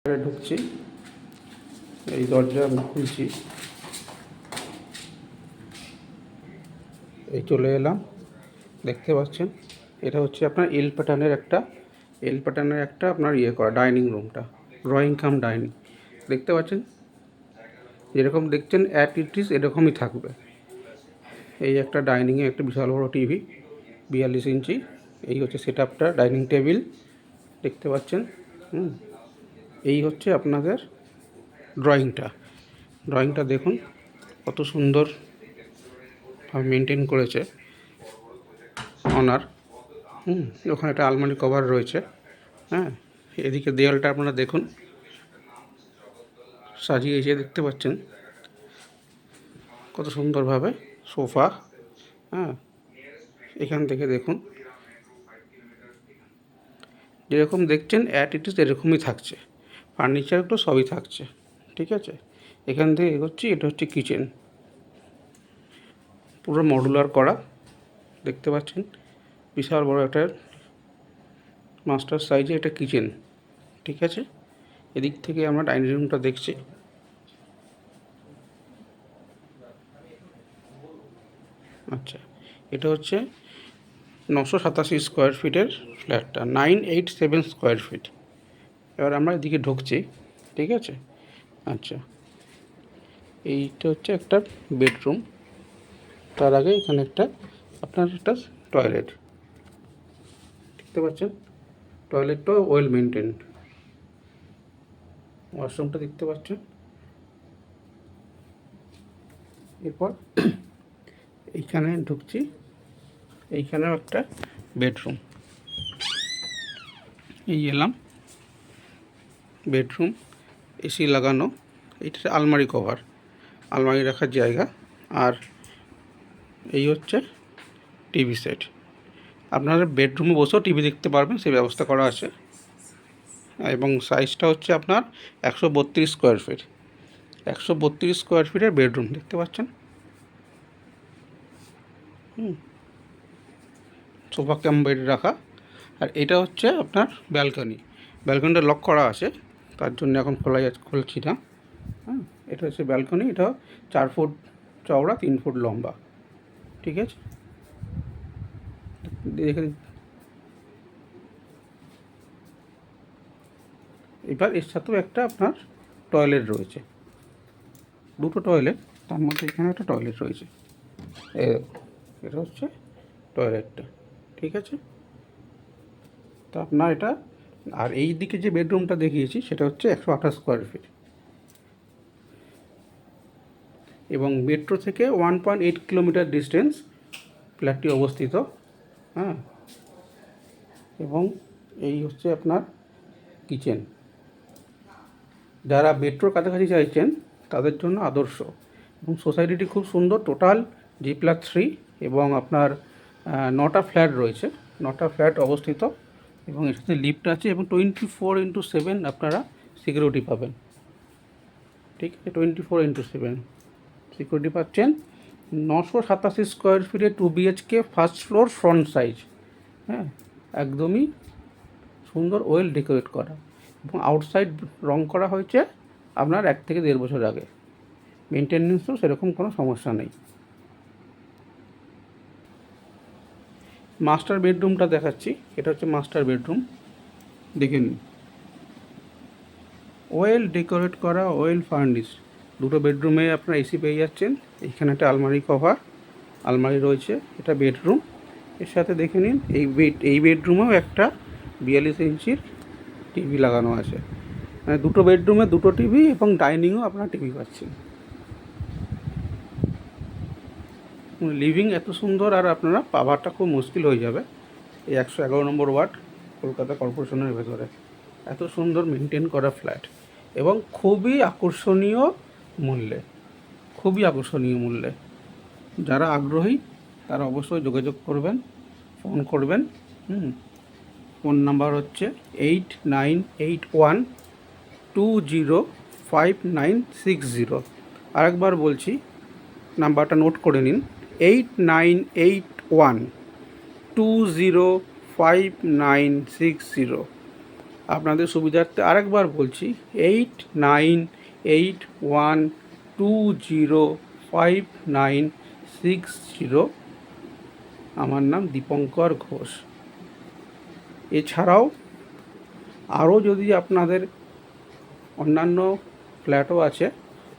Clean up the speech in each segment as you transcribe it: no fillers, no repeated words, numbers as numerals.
ঢুকছি, এই দরজা আমি খুলছি, এই চলে এলাম। দেখতে পাচ্ছেন এটা হচ্ছে আপনার এল প্যাটার্নের একটা আপনার করা ডাইনিং রুমটা, ড্রয়িং কাম ডাইনিং। দেখতে পাচ্ছেন যেরকম দেখছেন অ্যাট ইট ইজ এরকমই থাকবে। এই একটা ডাইনিংয়ে একটা বিশাল বড় টিভি 42 ইঞ্চি। এই হচ্ছে সেট আপটা, ডাইনিং টেবিল দেখতে পাচ্ছেন। এই হচ্ছে আপনাদের ড্রয়িংটা দেখুন কত সুন্দর মেনটেন করেছে অনার। ওখানে একটা আলমারি কভার রয়েছে। হ্যাঁ, এদিকে দেয়ালটা আপনারা দেখুন সাজিয়েছে, দেখতে পাচ্ছেন কত সুন্দরভাবে সোফা। হ্যাঁ, এখান থেকে দেখুন যেরকম দেখছেন অ্যাট ইট ইজ এরকমই থাকছে, ফার্নিচারগুলো সবই থাকছে। ঠিক আছে, এখান থেকে এগোচ্ছি, এটা হচ্ছে কিচেন, পুরো মডুলার করা। দেখতে পাচ্ছেন বিশাল বড় একটা মাস্টার সাইজে এটা কিচেন। ঠিক আছে, এদিক থেকে আমরা ডাইনিং রুমটা দেখছি। আচ্ছা, এটা হচ্ছে 987 স্কোয়ার ফিটের ফ্ল্যাটটা, 987 স্কোয়ার ফিট। এবার আমরা এদিকে ঢুকছি। ঠিক আছে, আচ্ছা, এইটা হচ্ছে একটা বেডরুম। তার আগে এখানে একটা টয়লেট দেখতে পাচ্ছেন, টয়লেটটাও ওয়েল মেনটেন্ড। ওয়াশরুমটা দেখতে পাচ্ছেন। এরপর এইখানে ঢুকছি, এইখানেও একটা বেডরুম। এই এলাম, বেডরুম, এসি লাগানো। এইটা আলমারি কভার, আলমারি রাখার জায়গা। আর এই হচ্ছে টিভি সেট, আপনারা বেডরুমে বসেও টিভি দেখতে পারবেন, সেই ব্যবস্থা করা আছে। এবং সাইজটা হচ্ছে আপনার 132 স্কোয়ার ফিট, 132 স্কোয়ার ফিটের বেডরুম দেখতে পাচ্ছেন। সোফা কাম বেড রাখা। আর এটা হচ্ছে আপনার ব্যালকনিটা লক করা আছে, তার জন্য এখন খুলছি না। হ্যাঁ, এটা হচ্ছে ব্যালকনি, এটা 4 ফুট চওড়া, 3 ফুট লম্বা। ঠিক আছে, দেখে এবার এর সাথেও একটা আপনার টয়লেট রয়েছে, দুটো টয়লেট, তার মধ্যে এখানে একটা টয়লেট রয়েছে। এটা হচ্ছে টয়লেটটা। ঠিক আছে, তো আপনার এটা, আর এই দিকে যে বেডরুমটা দেখিয়েছি সেটা হচ্ছে 128 স্কোয়ার ফিট, এবং মেট্রো থেকে 1.8 কিলোমিটার ডিস্টেন্স ফ্ল্যাটটি অবস্থিত। হ্যাঁ, এবং এই হচ্ছে আপনার কিচেন। যারা মেট্রোর কাছাকাছি চাইছেন তাদের জন্য আদর্শ, এবং সোসাইটিটি খুব সুন্দর। টোটাল G+3, এবং আপনার 9টা ফ্ল্যাট রয়েছে, 9টা ফ্ল্যাট অবস্থিত, এবং এর সাথে লিফট আছে, এবং 24x7 আপনারা সিকিউরিটি পাবেন। ঠিক আছে, 24x7 সিকিউরিটি পাচ্ছেন। 987 স্কোয়ার ফিটে 2 BHK first floor front size. হ্যাঁ, একদমই সুন্দর, ওয়েল ডেকোরেট করা, এবং আউটসাইড রং করা হয়েছে আপনার 1 থেকে 1.5 বছর আগে। মেনটেন্যান্সও সেরকম কোনো সমস্যা নেই। মাস্টার বেডরুমটা দেখাচ্ছি, এটা হচ্ছে মাস্টার বেডরুম, দেখে নিন। ওয়েল ডেকোরেট করা, ওয়েল ফার্নিশ। দুটো বেডরুমে আপনার এসি পেয়ে যাচ্ছেন। এখানে একটা আলমারি রয়েছে, এটা বেডরুম। এর সাথে দেখে নিন এই বেডরুমেও একটা 42 ইঞ্চির টিভি লাগানো আছে। মানে দুটো বেডরুমে দুটো টিভি, এবং ডাইনিংও আপনারা টিভি পাচ্ছেন। লিভিং এত সুন্দর, আর আপনারা পাওয়াটা খুব মুশকিল হয়ে যাবে এই 111 নম্বর ওয়ার্ড কলকাতা কর্পোরেশনের ভেতরে। এত সুন্দর মেনটেন করা ফ্ল্যাট, এবং খুবই আকর্ষণীয় মূল্যে। যারা আগ্রহী তারা অবশ্যই যোগাযোগ করবেন, ফোন করবেন। ফোন নাম্বার হচ্ছে 8981205960। আরেকবার বলছি, নাম্বারটা নোট করে নিন, 8981205960। আপনাদের সুবিধার্থে আরেকবার বলছি, 8981205960। আমার নাম দীপঙ্কর ঘোষ। এছাড়াও আরও যদি আপনাদের অন্যান্য ফ্ল্যাটও আছে,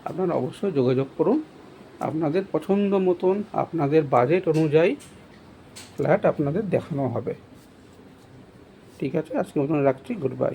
আপনারা অবশ্যই যোগাযোগ করুন। আপনাদের পছন্দ মতন, আপনাদের বাজেট অনুযায়ী ফ্ল্যাট আপনাদের দেখানো হবে। ঠিক আছে, আজকের মতন রাখছি। Good bye.